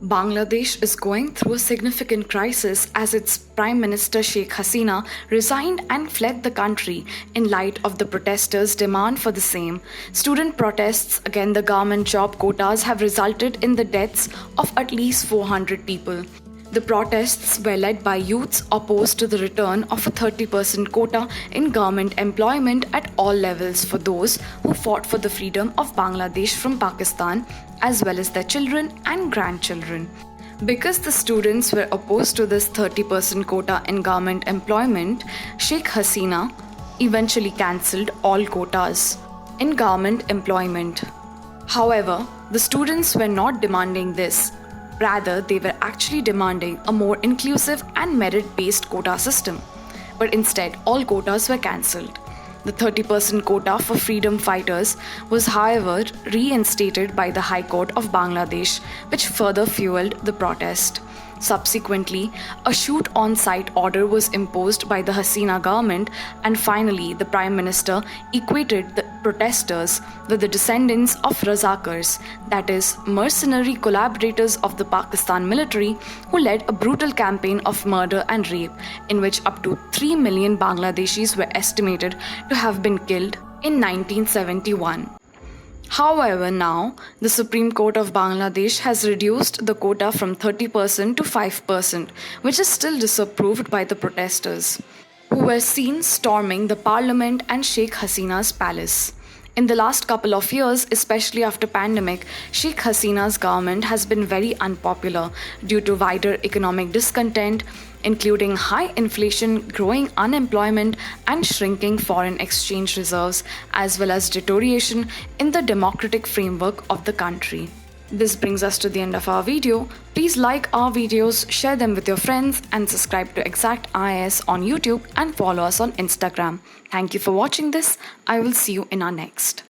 Bangladesh is going through a significant crisis as its Prime Minister Sheikh Hasina resigned and fled the country in light of the protesters' demand for the same. Student protests against the government job quotas have resulted in the deaths of at least 400 people. The protests were led by youths opposed to the return of a 30% quota in government employment at all levels for those who fought for the freedom of Bangladesh from Pakistan, as well as their children and grandchildren. Because the students were opposed to this 30% quota in government employment, Sheikh Hasina eventually cancelled all quotas in government employment. However, the students were not demanding this. Rather, they were actually demanding a more inclusive and merit-based quota system. But instead, all quotas were cancelled. The 30% quota for freedom fighters was, however, reinstated by the High Court of Bangladesh, which further fueled the protest. Subsequently, a shoot-on-sight order was imposed by the Hasina government, and finally, the Prime Minister equated the protesters with the descendants of Razakars, that is, mercenary collaborators of the Pakistan military, who led a brutal campaign of murder and rape, in which up to 3 million Bangladeshis were estimated to have been killed in 1971. However, now, the Supreme Court of Bangladesh has reduced the quota from 30% to 5%, which is still disapproved by the protesters, who were seen storming the parliament and Sheikh Hasina's palace. In the last couple of years, especially after pandemic, Sheikh Hasina's government has been very unpopular due to wider economic discontent, including high inflation, growing unemployment, and shrinking foreign exchange reserves, as well as deterioration in the democratic framework of the country. This brings us to the end of our video. Please like our videos, share them with your friends, and subscribe to Exact IAS on YouTube and follow us on Instagram. Thank you for watching this. I will see you in our next.